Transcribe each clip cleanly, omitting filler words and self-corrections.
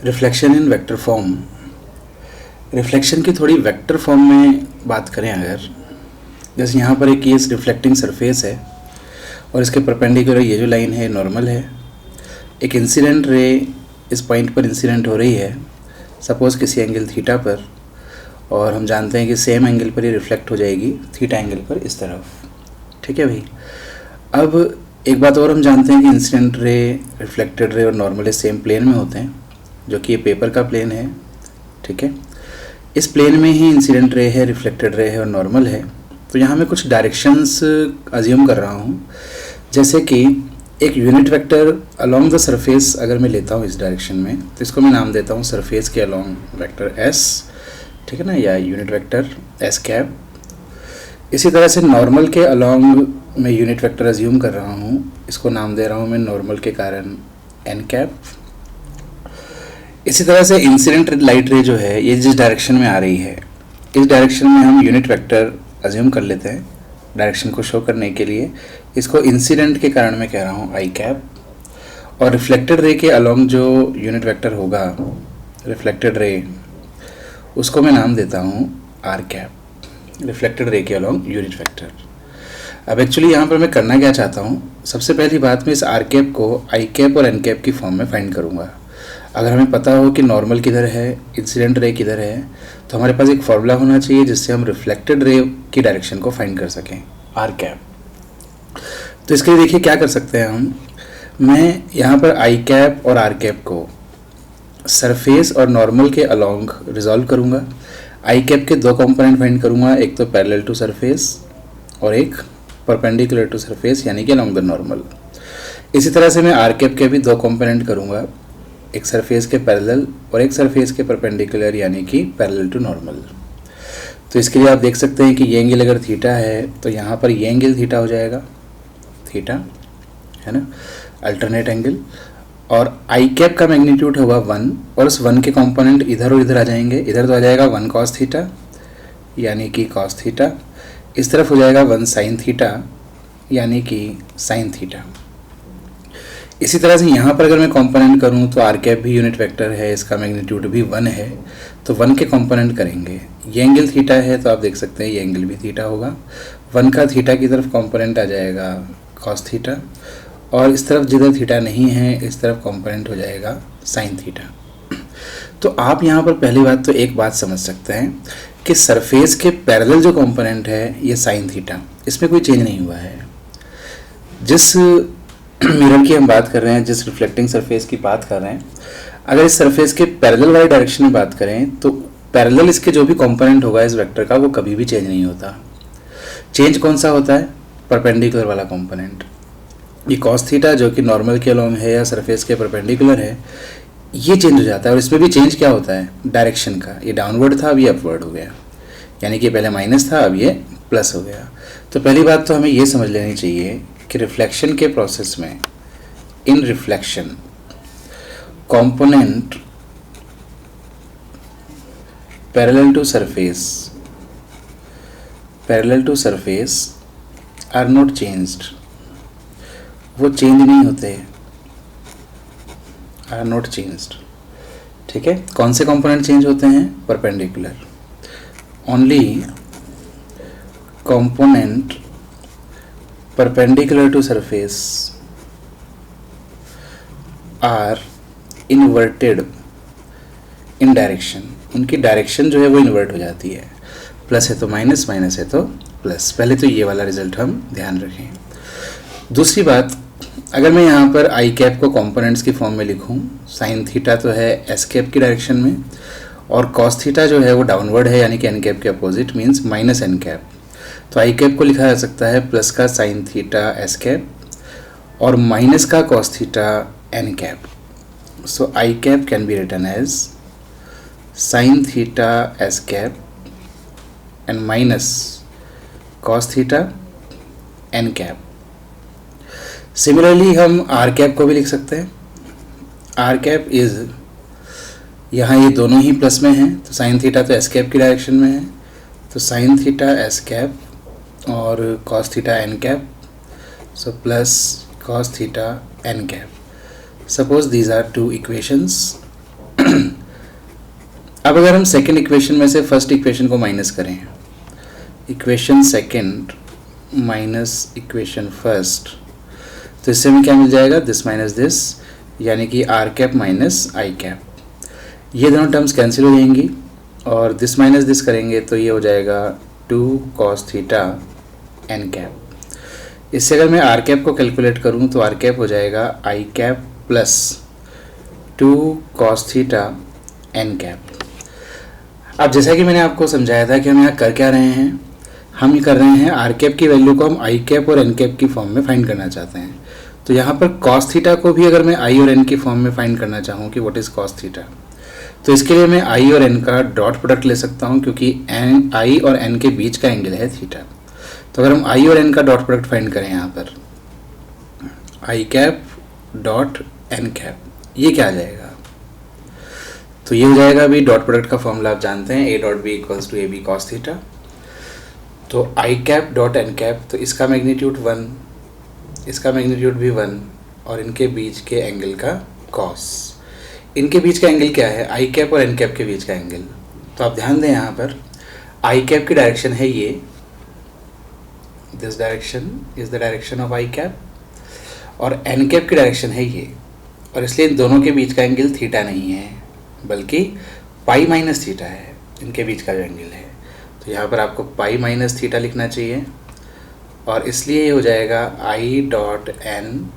Reflection in vector form. Reflection की थोड़ी vector form में बात करें अगर, जैसे यहाँ पर एक ये रिफ्लेक्टिंग सरफेस है और इसके परपेंडिकुलर ये जो लाइन है नॉर्मल है। एक इंसिडेंट रे इस पॉइंट पर इंसिडेंट हो रही है, सपोज़ किसी एंगल थीटा पर, और हम जानते हैं कि सेम एंगल पर ये रिफ्लेक्ट हो जाएगी थीटा एंगल पर इस तरफ। ठीक है भाई। अब एक बात और हम जानते हैं कि इंसिडेंट रे, रिफ्लेक्टेड रे और नॉर्मल रे सेम प्लेन में होते हैं, जो कि ये पेपर का प्लेन है। ठीक है, इस प्लेन में ही इंसिडेंट रे है, रिफ्लेक्टेड रे है और नॉर्मल है। तो यहाँ मैं कुछ डायरेक्शंस अज्यूम कर रहा हूँ, जैसे कि एक unit vector along the surface अगर मैं लेता हूँ इस डायरेक्शन में, तो इसको मैं नाम देता हूँ सरफेस के अलोंग वेक्टर एस। ठीक है ना, या यूनिट वेक्टर एस कैप। इसी तरह से नॉर्मल के अलोंग मैं यूनिट वेक्टर अज्यूम कर रहा हूँ, इसको नाम दे रहा हूँ मैं नॉर्मल के कारण एन कैप। इसी तरह से इंसिडेंट लाइट रे जो है ये जिस डायरेक्शन में आ रही है, इस डायरेक्शन में हम यूनिट वेक्टर अज्यूम कर लेते हैं डायरेक्शन को शो करने के लिए। इसको इंसिडेंट के कारण मैं कह रहा हूँ आई कैप, और रिफ्लेक्टेड रे के अलोंग जो यूनिट वेक्टर होगा रिफ्लेक्टेड रे, उसको मैं नाम देता हूँ आर कैप, रिफ्लेक्टेड रे के अलोंग यूनिट वेक्टर। अब एक्चुअली यहाँ पर मैं करना क्या चाहता हूँ, सबसे पहली बात मैं इस आर कैप को आई कैप और एन कैप की फॉर्म में फाइंड करूँगा। अगर हमें पता हो कि नॉर्मल किधर है, इंसिडेंट रे किधर है, तो हमारे पास एक फॉर्मूला होना चाहिए जिससे हम रिफ्लेक्टेड रे की डायरेक्शन को फाइंड कर सकें, आर कैप। तो इसके लिए देखिए क्या कर सकते हैं हम। मैं यहाँ पर आई कैप और आर कैप को सरफेस और नॉर्मल के अलोंग रिजॉल्व करूँगा। आई कैप के दो कंपोनेंट फाइंड करूँगा, एक तो पैरेलल टू सरफेस और एक परपेंडिकुलर टू सरफेस यानी कि अलोंग द नॉर्मल। इसी तरह से मैं आर कैप के भी दो कंपोनेंट करूँगा, एक सरफेस के पैरेलल और एक सरफेस के परपेंडिकुलर यानी कि पैरेलल टू नॉर्मल। तो इसके लिए आप देख सकते हैं कि ये एंगल अगर थीटा है तो यहाँ पर ये एंगल थीटा हो जाएगा, थीटा है ना, अल्टरनेट एंगल। और आई कैप का मैग्नीट्यूड होगा 1, और उस 1 के कंपोनेंट इधर और इधर आ जाएंगे। इधर तो आ जाएगा 1 कॉस थीटा यानी कि कॉस थीटा, इस तरफ हो जाएगा 1 साइन थीटा यानी कि साइन थीटा। इसी तरह से यहाँ पर अगर मैं कंपोनेंट करूँ तो आर कैप भी यूनिट वेक्टर है, इसका मैग्नीट्यूड भी 1 है, तो 1 के कंपोनेंट करेंगे। ये एंगल थीटा है तो आप देख सकते हैं ये एंगल भी थीटा होगा। 1 का थीटा की तरफ कंपोनेंट आ जाएगा कॉस थीटा, और इस तरफ जिधर थीटा नहीं है इस तरफ कंपोनेंट हो जाएगा साइन थीटा। तो आप यहाँ पर पहली बात तो एक बात समझ सकते हैं कि सरफेस के पैरेलल जो कंपोनेंट है ये साइन थीटा, इसमें कोई चेंज नहीं हुआ है। जिस मिरर की हम बात कर रहे हैं, जिस रिफ्लेक्टिंग सरफेस की बात कर रहे हैं, अगर इस सरफेस के पैरेलल वाले डायरेक्शन में बात करें तो पैरेलल इसके जो भी कंपोनेंट होगा इस वेक्टर का वो कभी भी चेंज नहीं होता। चेंज कौन सा होता है, परपेंडिकुलर वाला कंपोनेंट। ये कॉस थीटा जो कि नॉर्मल के अलोंग है या सरफेस के परपेंडिकुलर है, ये चेंज हो जाता है। और इसमें भी चेंज क्या होता है, डायरेक्शन का। ये डाउनवर्ड था, अब ये अपवर्ड हो गया, यानी कि पहले माइनस था अब ये प्लस हो गया। तो पहली बात तो हमें ये समझ लेनी चाहिए कि रिफ्लेक्शन के प्रोसेस में, in reflection component parallel to surface are not changed, वो चेंज नहीं होते, आर नॉट चेंज्ड। ठीक है, कौन से कंपोनेंट चेंज होते हैं, perpendicular. Only component perpendicular to surface are inverted in direction, उनकी डायरेक्शन जो है वो इन्वर्ट हो जाती है। प्लस है तो माइनस, माइनस है तो प्लस। पहले तो ये वाला रिजल्ट हम ध्यान रखें। दूसरी बात, अगर मैं यहाँ पर आई कैप को कंपोनेंट्स की फॉर्म में लिखूँ, साइन थीटा तो है एस कैप की डायरेक्शन में, और कॉस थीटा जो है वो डाउनवर्ड है यानी कि एन कैप के opposite, means minus n cap. तो आई कैप को लिखा जा सकता है प्लस का साइन थीटा एस कैप और माइनस का cos theta N cap. So i cap can be written as sine theta s cap and minus cos theta N cap. Similarly हम आर कैप को भी लिख सकते हैं। आर कैप इज, यहाँ ये दोनों ही प्लस में हैं, तो साइन थीटा तो एस कैप की डायरेक्शन में है, तो साइन थीटा एस कैप और cos theta N cap, so plus cos theta N cap. Suppose these are two equations अब अगर हम सेकेंड इक्वेशन में से फर्स्ट इक्वेशन को माइनस करें, equation second minus equation first, तो इससे हमें क्या मिल जाएगा, दिस माइनस दिस, यानी कि are cap minus I cap. ये दोनों टर्म्स कैंसिल हो जाएंगी और दिस माइनस दिस करेंगे तो ये हो जाएगा 2 cos थीटा एन कैप। इससे अगर मैं आर कैप को कैलकुलेट करूँ तो आर कैप हो जाएगा I cap plus 2 cos theta N cap. अब जैसा कि मैंने आपको समझाया था कि हम यहाँ कर क्या रहे हैं, हम ये कर रहे हैं आर कैप की वैल्यू को हम आई कैप और एन कैप की फॉर्म में फाइंड करना चाहते हैं। तो यहाँ पर cos थीटा को भी अगर मैं आई और एन की फॉर्म में फाइंड करना चाहूँ कि व्हाट इज़ cos थीटा, तो इसके लिए मैं आई और एन का डॉट प्रोडक्ट ले सकता हूँ, क्योंकि एन आई और एन के बीच का एंगल है थीटा। तो अगर हम आई और एन का डॉट प्रोडक्ट फाइंड करें यहाँ पर, आई कैप डॉट एन कैप, ये क्या आ जाएगा, तो ये हो जाएगा, अभी डॉट प्रोडक्ट का फॉर्मूला आप जानते हैं, A dot B equals to A B cos theta. तो i cap dot N cap, तो इसका मैग्नीट्यूड 1, इसका मैग्नीट्यूड भी 1, और इनके बीच के एंगल का कॉस। इनके बीच का एंगल क्या है, आई कैप और एन कैप के बीच का एंगल। तो आप ध्यान दें यहाँ पर आई कैप की डायरेक्शन है ये, this direction is the direction of I cap, और एन कैप की डायरेक्शन है ये, और इसलिए इन दोनों के बीच का एंगल थीटा नहीं है बल्कि पाई माइनस थीटा है, इनके बीच का जो एंगल है। तो यहाँ पर आपको पाई माइनस थीटा लिखना चाहिए, और इसलिए ये हो जाएगा I dot N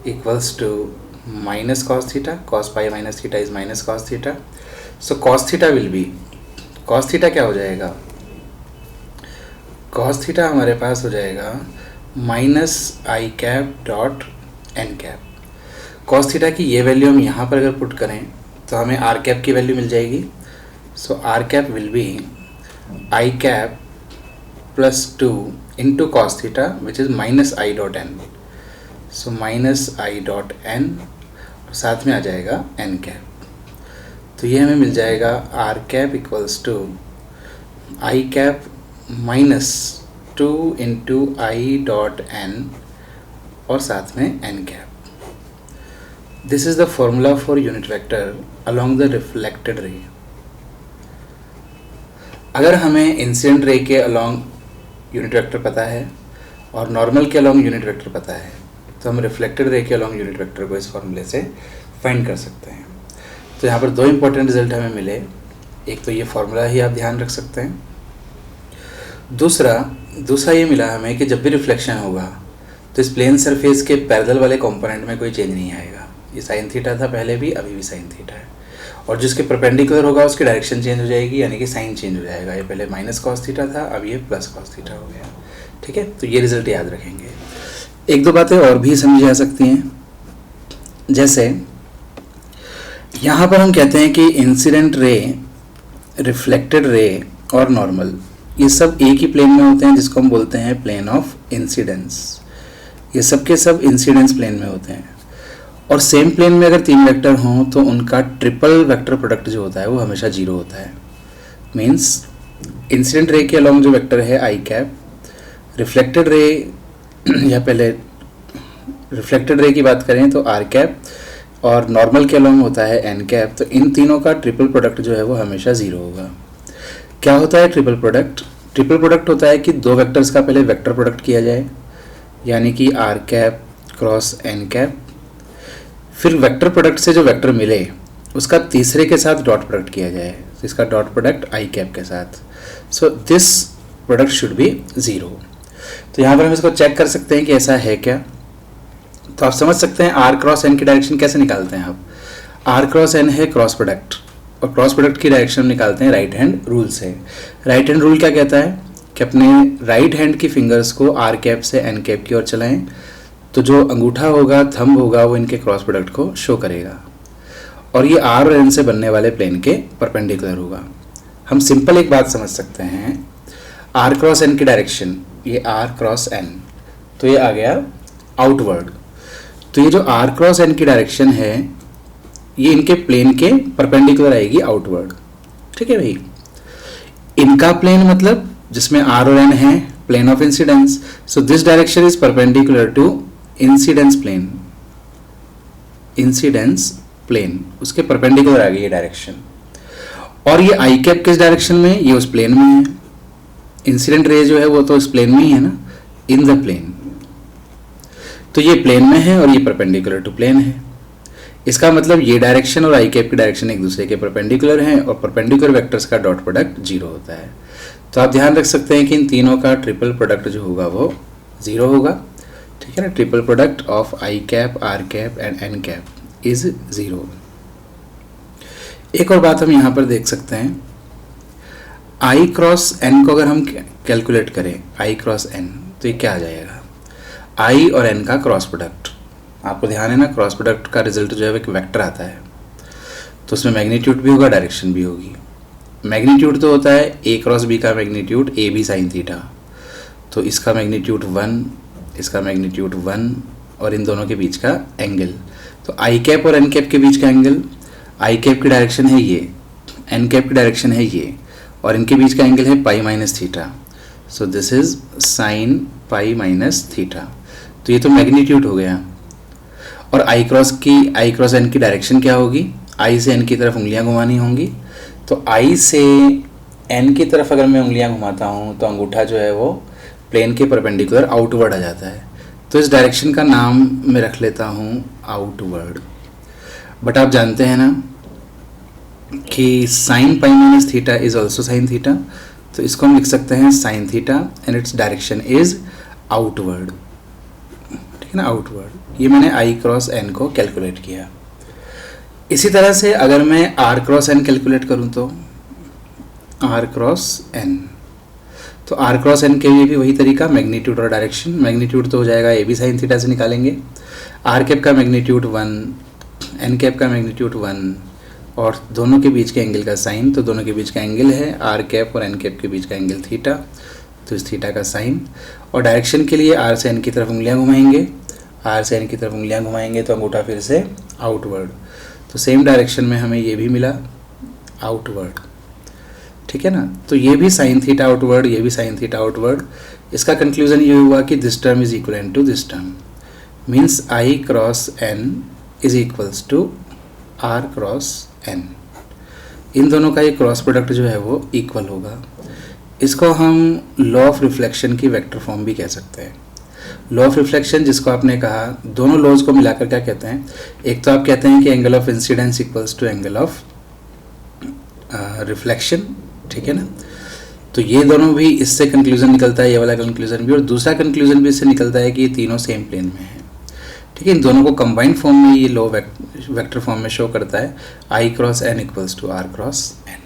equals to minus cos theta, cos pi minus theta is minus cos theta. So cos theta will be, cos theta क्या हो जाएगा, कॉस थीटा हमारे पास हो जाएगा माइनस आई cap dot N cap. Cos theta की ये value हम यहाँ पर अगर पुट करें तो हमें आर कैप की वैल्यू मिल जाएगी। So R cap will be I cap plus 2 into cos theta which is minus I dot N. So minus I dot N, और साथ में आ जाएगा एन कैप। तो ये हमें मिल जाएगा r cap equals to i cap minus 2 into i dot N और साथ में n cap. This is the formula for unit vector along the reflected ray. अगर हमें इंसिडेंट रे के अलोंग यूनिट वेक्टर पता है और नॉर्मल के अलोंग यूनिट वेक्टर पता है, तो हम रिफ्लेक्टेड रे के अलोंग यूनिट वेक्टर को इस फॉर्मूले से फाइंड कर सकते हैं। तो यहाँ पर दो इंपॉर्टेंट रिजल्ट हमें मिले, एक तो ये फॉर्मूला ही आप ध्यान रख सकते हैं, दूसरा ये मिला हमें कि जब भी रिफ्लेक्शन होगा तो इस प्लेन सरफेस के पैरेलल वाले कंपोनेंट में कोई चेंज नहीं आएगा। ये साइन थीटा था पहले भी, अभी भी साइन थीटा है, और जिसके परपेंडिकुलर होगा उसकी डायरेक्शन चेंज हो जाएगी, यानी कि साइन चेंज हो जाएगा। ये पहले माइनस कॉस थीटा था, अब ये प्लस कॉस थीटा हो गया। ठीक है, तो ये रिजल्ट याद रखेंगे। एक दो बातें और भी समझी जा सकती हैं, जैसे यहाँ पर हम कहते हैं कि इंसिडेंट रे, रिफ्लेक्टेड रे और नॉर्मल ये सब एक ही प्लेन में होते हैं, जिसको हम बोलते हैं प्लेन ऑफ इंसिडेंस। ये सब के सब इंसिडेंस प्लेन में होते हैं, और सेम प्लेन में अगर तीन वेक्टर हों तो उनका ट्रिपल वेक्टर प्रोडक्ट जो होता है वो हमेशा जीरो होता है। मीन्स इंसिडेंट रे के अलोंग जो वेक्टर है आई कैप, रिफ्लेक्टेड रे या पहले रिफ्लेक्टेड रे की बात करें तो आर कैप, और नॉर्मल के अलोंग होता है एन कैप। तो इन तीनों का ट्रिपल प्रोडक्ट जो है वो हमेशा ज़ीरो होगा। क्या होता है ट्रिपल प्रोडक्ट? ट्रिपल प्रोडक्ट होता है कि दो वेक्टर्स का पहले वेक्टर प्रोडक्ट किया जाए, यानी कि are cap cross N cap, फिर वेक्टर प्रोडक्ट से जो वेक्टर मिले उसका तीसरे के साथ डॉट प्रोडक्ट किया जाए, तो इसका डॉट प्रोडक्ट आई कैप के साथ। So this product should be zero. तो यहाँ पर हम इसको चेक कर सकते हैं कि ऐसा है क्या। तो आप समझ सकते हैं आर क्रॉस एन की डायरेक्शन कैसे निकालते हैं। आप आर क्रॉस एन है क्रॉस प्रोडक्ट, और क्रॉस प्रोडक्ट की डायरेक्शन निकालते हैं राइट हैंड रूल से। राइट हैंड रूल क्या कहता है कि अपने राइट हैंड की फिंगर्स को आर कैप से एन कैप की ओर चलाएं, तो जो अंगूठा होगा, थंब होगा, वो इनके क्रॉस प्रोडक्ट को शो करेगा, और ये आर और एन से बनने वाले प्लेन के परपेंडिकुलर होगा। हम सिंपल एक बात समझ सकते हैं, आर क्रॉस एन की डायरेक्शन, ये आर क्रॉस एन, तो ये आ गया आउटवर्ड। तो ये जो आर क्रॉस एन की डायरेक्शन है ये इनके प्लेन के परपेंडिकुलर आएगी आउटवर्ड। ठीक है भाई, इनका प्लेन मतलब जिसमें आर और एन है, plane of incidence. So this direction is perpendicular to incidence plane, incidence plane, उसके परपेंडिकुलर आ गई ये डायरेक्शन। और ये आई कैप किस डायरेक्शन में है, ये उस प्लेन में है। इंसिडेंट रे जो है वो तो इस प्लेन में ही है ना, इन द प्लेन। तो ये प्लेन में है और ये परपेंडिकुलर टू प्लेन है। इसका मतलब ये डायरेक्शन और आई कैप की डायरेक्शन एक दूसरे के परपेंडिकुलर हैं और परपेंडिकुलर वेक्टर्स का डॉट प्रोडक्ट 0 होता है। तो आप ध्यान रख सकते हैं कि इन तीनों का ट्रिपल प्रोडक्ट जो होगा वो 0 होगा, ठीक है ना। Triple product of I cap, R cap and N cap is 0। एक और बात हम यहाँ पर देख सकते हैं, आई क्रॉस एन को अगर हम कैलकुलेट करें, आई क्रॉस एन, तो ये क्या आ जाएगा, आई और एन का क्रॉस प्रोडक्ट। आपको ध्यान है ना, क्रॉस प्रोडक्ट का रिजल्ट जो है एक वेक्टर आता है, तो उसमें मैग्नीट्यूड भी होगा, डायरेक्शन भी होगी। मैग्नीट्यूड तो होता है ए क्रॉस बी का magnitude A B sine theta, तो इसका मैग्नीट्यूड 1, इसका मैग्नीट्यूड 1 और इन दोनों के बीच का एंगल। तो आई कैप और एन कैप के बीच का एंगल, आई कैप की डायरेक्शन है ये, एन कैप की डायरेक्शन है ये, और इनके बीच का एंगल है पाई minus theta. So this is sine pi minus theta. तो ये तो मैग्नीट्यूड हो गया। और आई क्रॉस एन की डायरेक्शन क्या होगी, आई से एन की तरफ उंगलियां घुमानी होंगी। तो आई से एन की तरफ अगर मैं उंगलियां घुमाता हूँ तो अंगूठा जो है वो प्लेन के परपेंडिकुलर आउटवर्ड आ जाता है। तो इस डायरेक्शन का नाम मैं रख लेता हूँ आउटवर्ड। बट आप जानते हैं ना कि sine pi minus theta is also sign theta, तो इसको हम लिख सकते हैं sine theta and its direction is outward, ठीक है ना, आउटवर्ड। ये मैंने आई क्रॉस एन को कैलकुलेट किया। इसी तरह से अगर मैं आर क्रॉस एन कैलकुलेट करूं तो आर क्रॉस एन, तो आर क्रॉस एन के लिए भी वही तरीका, मैग्नीट्यूड और डायरेक्शन। मैग्नीट्यूड तो हो जाएगा ए बी साइन थीटा से निकालेंगे, आर कैप का मैग्नीट्यूड 1, एन कैप का मैग्नीट्यूड 1 और दोनों के बीच के एंगल का साइन, तो दोनों के बीच का एंगल है आर कैप और एन कैप के बीच का एंगल थीटा, तो इस थीटा का साइन। और डायरेक्शन के लिए आर से एन की तरफ उंगलियां घुमाएंगे, आर से एन की तरफ उंगलियां घुमाएंगे तो अंगूठा फिर से आउटवर्ड, तो सेम डायरेक्शन में हमें ये भी मिला आउटवर्ड, ठीक है ना। तो ये भी साइन थीटा आउटवर्ड, ये भी साइन थीटा आउटवर्ड। इसका कंक्लूजन ये हुआ कि this term is equivalent to this term, means I cross N is equals to R cross N. इन दोनों का ये क्रॉस प्रोडक्ट जो है वो इक्वल होगा। इसको हम लॉ ऑफ रिफ्लेक्शन की वेक्टर फॉर्म भी कह सकते हैं। लॉ ऑफ रिफ्लेक्शन जिसको आपने कहा, दोनों लॉज को मिलाकर क्या कहते हैं, एक तो आप कहते हैं कि angle of incidence equals to angle of reflection, ठीक है ना। तो ये दोनों भी इससे कंक्लूजन निकलता है, ये वाला कंक्लूजन भी, और दूसरा कंक्लूजन भी इससे निकलता है कि ये तीनों सेम प्लेन में है, ठीक है। इन दोनों को कंबाइंड फॉर्म में ये लॉ वेक्टर फॉर्म में शो करता है, I cross N equals to R cross N.